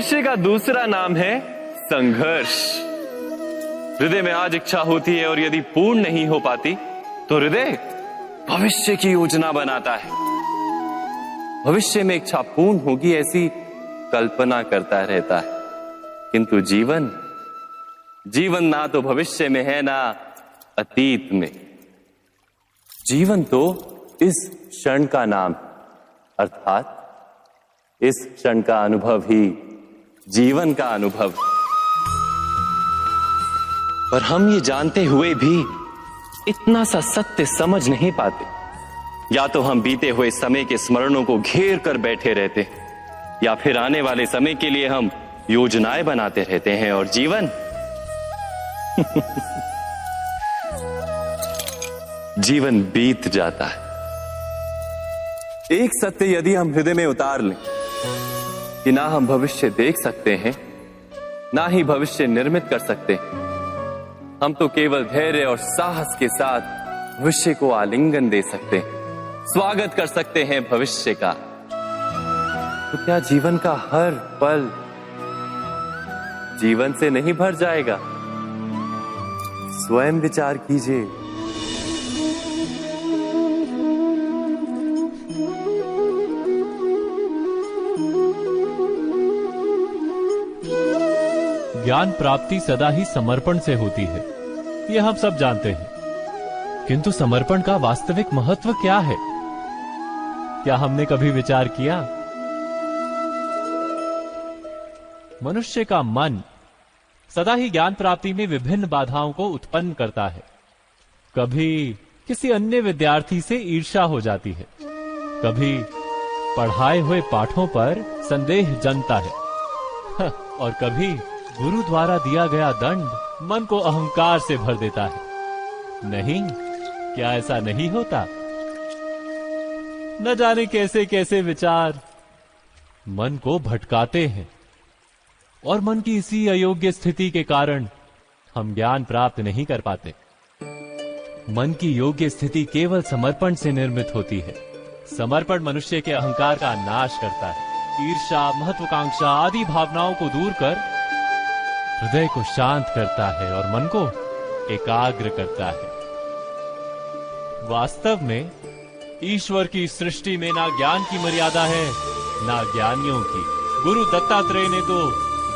भविष्य का दूसरा नाम है संघर्ष। हृदय में आज इच्छा होती है और यदि पूर्ण नहीं हो पाती तो हृदय भविष्य की योजना बनाता है। भविष्य में इच्छा पूर्ण होगी ऐसी कल्पना करता रहता है, किंतु जीवन ना तो भविष्य में है ना अतीत में। जीवन तो इस क्षण का नाम, अर्थात इस क्षण का अनुभव ही जीवन का अनुभव। पर हम ये जानते हुए भी इतना सा सत्य समझ नहीं पाते। या तो हम बीते हुए समय के स्मरणों को घेर कर बैठे रहते, या फिर आने वाले समय के लिए हम योजनाएं बनाते रहते हैं और जीवन जीवन बीत जाता है। एक सत्य यदि हम हृदय में उतार लें कि ना हम भविष्य देख सकते हैं, ना ही भविष्य निर्मित कर सकते हैं, हम तो केवल धैर्य और साहस के साथ भविष्य को आलिंगन दे सकते हैं, स्वागत कर सकते हैं भविष्य का। तो क्या जीवन का हर पल जीवन से नहीं भर जाएगा? स्वयं विचार कीजिए। ज्ञान प्राप्ति सदा ही समर्पण से होती है, यह हम सब जानते हैं। किंतु समर्पण का वास्तविक महत्व क्या है? क्या हमने कभी विचार किया? मनुष्य का मन सदा ही ज्ञान प्राप्ति में विभिन्न बाधाओं को उत्पन्न करता है। कभी किसी अन्य विद्यार्थी से ईर्ष्या हो जाती है, कभी पढ़ाए हुए पाठों पर संदेह जन्मता है, और कभी गुरु द्वारा दिया गया दंड मन को अहंकार से भर देता है। नहीं, क्या ऐसा नहीं होता? न जाने कैसे कैसे विचार मन को भटकाते हैं, और मन की इसी अयोग्य स्थिति के कारण हम ज्ञान प्राप्त नहीं कर पाते। मन की योग्य स्थिति केवल समर्पण से निर्मित होती है। समर्पण मनुष्य के अहंकार का नाश करता है। ईर्ष्या, महत्वाकांक्षा आदि भावनाओं को दूर कर हृदय को शांत करता है और मन को एकाग्र करता है। वास्तव में ईश्वर की सृष्टि में ना ज्ञान की मर्यादा है, ना ज्ञानियों की। गुरु दत्तात्रेय ने तो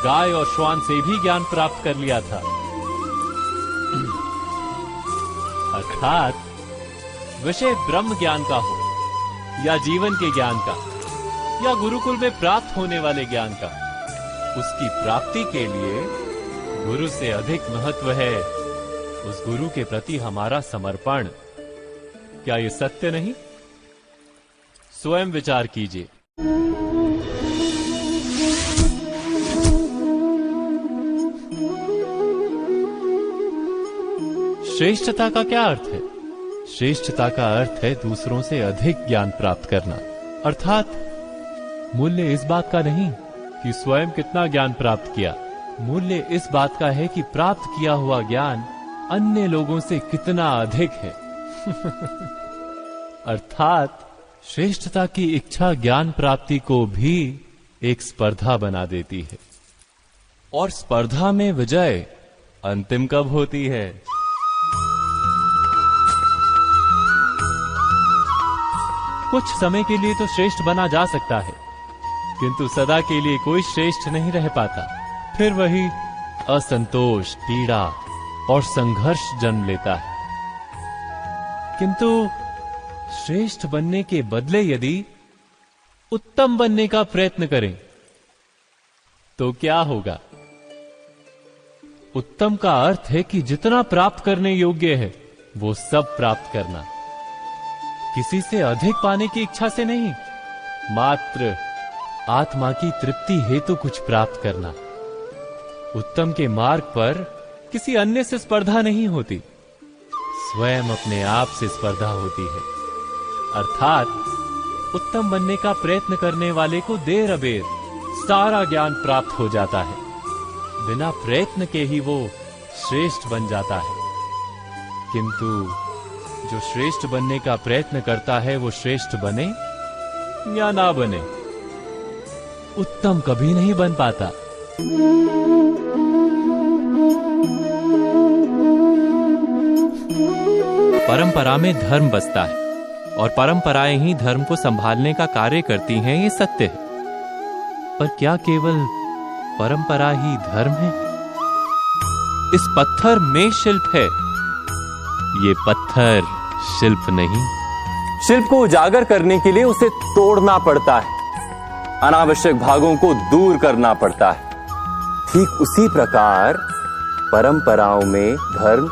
गाय और श्वान से भी ज्ञान प्राप्त कर लिया था। अर्थात विषय ब्रह्म ज्ञान का हो, या जीवन के ज्ञान का, या गुरुकुल में प्राप्त होने वाले ज्ञान का, उसकी प्राप्ति के लिए गुरु से अधिक महत्व है उस गुरु के प्रति हमारा समर्पण। क्या ये सत्य नहीं? स्वयं विचार कीजिए। श्रेष्ठता का क्या अर्थ है? श्रेष्ठता का अर्थ है दूसरों से अधिक ज्ञान प्राप्त करना। अर्थात मूल्य इस बात का नहीं कि स्वयं कितना ज्ञान प्राप्त किया, मूल्य इस बात का है कि प्राप्त किया हुआ ज्ञान अन्य लोगों से कितना अधिक है। अर्थात श्रेष्ठता की इच्छा ज्ञान प्राप्ति को भी एक स्पर्धा बना देती है। और स्पर्धा में विजय अंतिम कब होती है? कुछ समय के लिए तो श्रेष्ठ बना जा सकता है, किंतु सदा के लिए कोई श्रेष्ठ नहीं रह पाता। फिर वही असंतोष, पीड़ा और संघर्ष जन्म लेता है। किंतु श्रेष्ठ बनने के बदले यदि उत्तम बनने का प्रयत्न करें तो क्या होगा? उत्तम का अर्थ है कि जितना प्राप्त करने योग्य है वो सब प्राप्त करना, किसी से अधिक पाने की इच्छा से नहीं, मात्र आत्मा की तृप्ति हेतु कुछ प्राप्त करना। उत्तम के मार्ग पर किसी अन्य से स्पर्धा नहीं होती, स्वयं अपने आप से स्पर्धा होती है। अर्थात उत्तम बनने का प्रयत्न करने वाले को देर अबेर सारा ज्ञान प्राप्त हो जाता है। बिना प्रयत्न के ही वो श्रेष्ठ बन जाता है। किंतु जो श्रेष्ठ बनने का प्रयत्न करता है वो श्रेष्ठ बने या ना बने, उत्तम कभी नहीं बन पाता। परंपरा में धर्म बसता है और परंपराएं ही धर्म को संभालने का कार्य करती हैं, ये सत्य है। पर क्या केवल परंपरा ही धर्म है? इस पत्थर में शिल्प है, ये पत्थर शिल्प नहीं। शिल्प को उजागर करने के लिए उसे तोड़ना पड़ता है, अनावश्यक भागों को दूर करना पड़ता है। ठीक उसी प्रकार परंपराओं में धर्म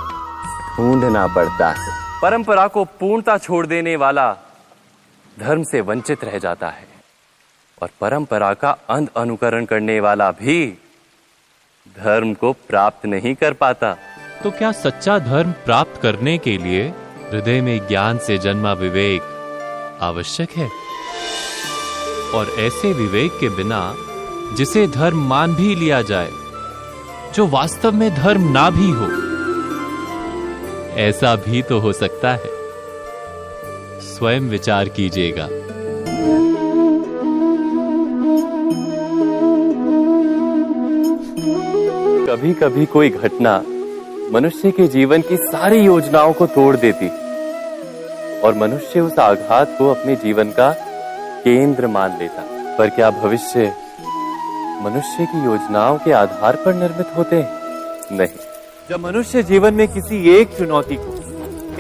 ढूंढना पड़ता है। परंपरा को पूर्णता छोड़ देने वाला धर्म से वंचित रह जाता है और परंपरा का अंध अनुकरण करने वाला भी धर्म को प्राप्त नहीं कर पाता। तो क्या सच्चा धर्म प्राप्त करने के लिए हृदय में ज्ञान से जन्मा विवेक आवश्यक है? और ऐसे विवेक के बिना जिसे धर्म मान भी लिया जाए, जो वास्तव में धर्म ना भी हो, ऐसा भी तो हो सकता है। स्वयं विचार कीजिएगा। कभी कभी कोई घटना मनुष्य के जीवन की सारी योजनाओं को तोड़ देती और मनुष्य उस आघात को अपने जीवन का केंद्र मान लेता। पर क्या भविष्य मनुष्य की योजनाओं के आधार पर निर्मित होते हैं? नहीं। जब मनुष्य जीवन में किसी एक चुनौती को,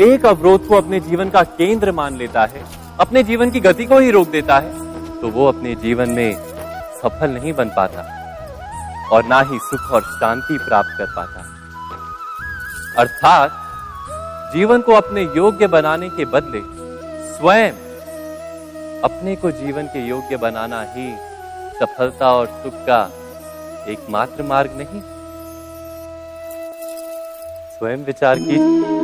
एक अवरोध को अपने जीवन का केंद्र मान लेता है, अपने जीवन की गति को ही रोक देता है, तो वो अपने जीवन में सफल नहीं बन पाता और ना ही सुख और शांति प्राप्त कर पाता। अर्थात जीवन को अपने योग्य बनाने के बदले स्वयं अपने को जीवन के योग्य बनाना ही सफलता और सुख का एकमात्र मार्ग नहीं। स्वयं विचार कीजिए।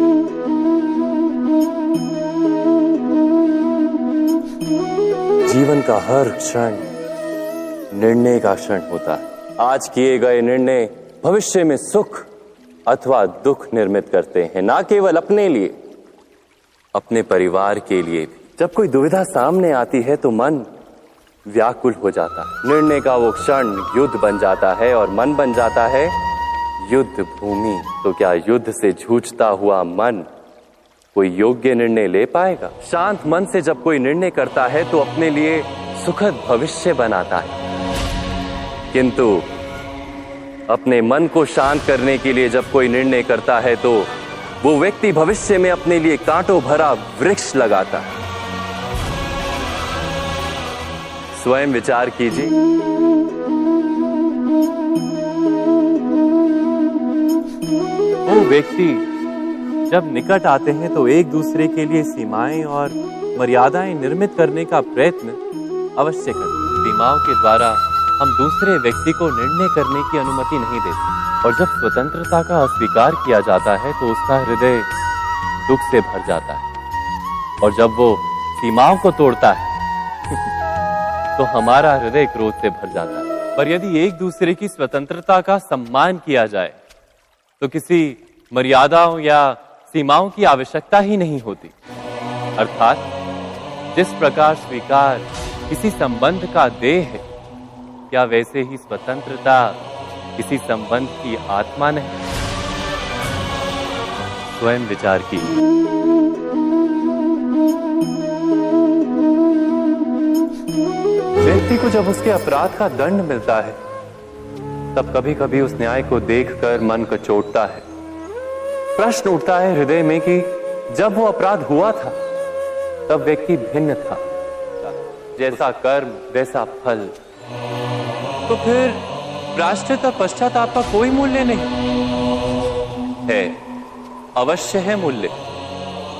जीवन का हर क्षण निर्णय का क्षण होता है। आज किए गए निर्णय भविष्य में सुख अथवा दुख निर्मित करते हैं, ना केवल अपने लिए, अपने परिवार के लिए भी। जब कोई दुविधा सामने आती है तो मन व्याकुल हो जाता है। निर्णय का वो क्षण युद्ध बन जाता है और मन बन जाता है युद्ध भूमि। तो क्या युद्ध से जूझता हुआ मन कोई योग्य निर्णय ले पाएगा? शांत मन से जब कोई निर्णय करता है तो अपने लिए सुखद भविष्य बनाता है, किंतु अपने मन को शांत करने के लिए जब कोई निर्णय करता है तो वो व्यक्ति भविष्य में अपने लिए कांटों भरा वृक्ष लगाता है। स्वयं विचार कीजिए। वो व्यक्ति जब निकट आते हैं तो एक दूसरे के लिए सीमाएं और मर्यादाएं निर्मित करने का प्रयत्न अवश्य करें। सीमाओं के द्वारा हम दूसरे व्यक्ति को निर्णय करने की अनुमति नहीं देते और जब स्वतंत्रता का अस्वीकार किया जाता है तो उसका हृदय दुख से भर जाता है और जब वो सीमाओं को तोड़ता है तो हमारा हृदय क्रोध से भर जाता है। पर यदि एक दूसरे की स्वतंत्रता का सम्मान किया जाए तो किसी मर्यादाओं या सीमाओं की आवश्यकता ही नहीं होती। अर्थात जिस प्रकार स्वीकार किसी संबंध का देह है, क्या वैसे ही स्वतंत्रता किसी संबंध की आत्मा नहीं? स्वयं विचार कीजिए। व्यक्ति को जब उसके अपराध का दंड मिलता है तब कभी कभी उस न्याय को देखकर मन कचोटता है। प्रश्न उठता है हृदय में कि जब वो अपराध हुआ था तब व्यक्ति भिन्न था, जैसा कर्म वैसा फल। तो फिर प्रायश्चित और पश्चाताप का कोई मूल्य नहीं है? अवश्य है मूल्य।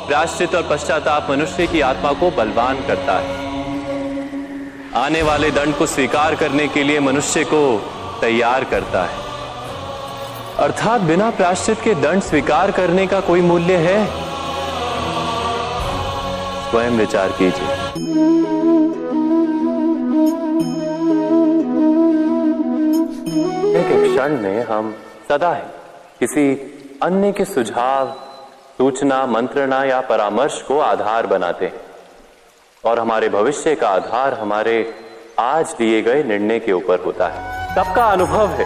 प्रायश्चित और पश्चाताप मनुष्य की आत्मा को बलवान करता है। आने वाले दंड को स्वीकार करने के लिए मनुष्य को तैयार करता है। अर्थात बिना प्रायश्चित के दंड स्वीकार करने का कोई मूल्य है? स्वयं विचार कीजिए। एक क्षण में हम सदा ही किसी अन्य के सुझाव, सूचना, मंत्रणा या परामर्श को आधार बनाते हैं और हमारे भविष्य का आधार हमारे आज लिए गए निर्णय के ऊपर होता है। सबका अनुभव है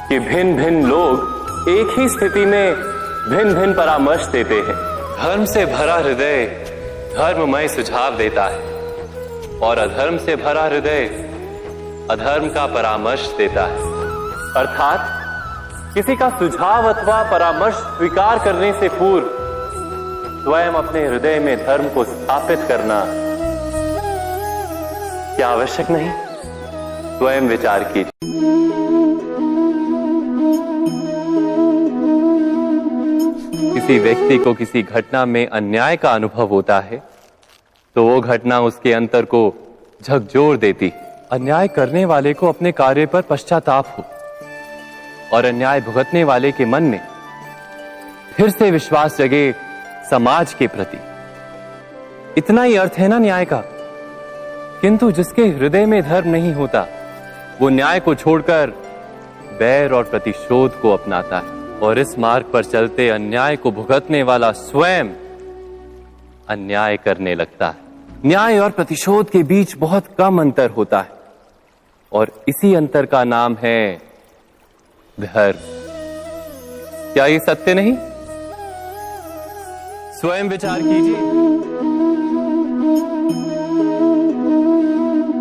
कि भिन्न भिन्न लोग एक ही स्थिति में भिन्न भिन्न परामर्श देते हैं। धर्म से भरा हृदय धर्ममय सुझाव देता है और अधर्म से भरा हृदय अधर्म का परामर्श देता है। अर्थात किसी का सुझाव अथवा परामर्श स्वीकार करने से पूर्व स्वयं अपने हृदय में धर्म को स्थापित करना क्या आवश्यक नहीं? स्वयं विचार कीजिए। किसी व्यक्ति को किसी घटना में अन्याय का अनुभव होता है तो वो घटना उसके अंतर को झकझोर देती। अन्याय करने वाले को अपने कार्य पर पश्चाताप हो और अन्याय भुगतने वाले के मन में फिर से विश्वास जगे समाज के प्रति। इतना ही अर्थ है ना न्याय का। किंतु जिसके हृदय में धर्म नहीं होता वो न्याय को छोड़कर बैर और प्रतिशोध को अपनाता है और इस मार्ग पर चलते अन्याय को भुगतने वाला स्वयं अन्याय करने लगता है। न्याय और प्रतिशोध के बीच बहुत कम अंतर होता है और इसी अंतर का नाम है धर्म। क्या ये सत्य नहीं? स्वयं विचार कीजिए।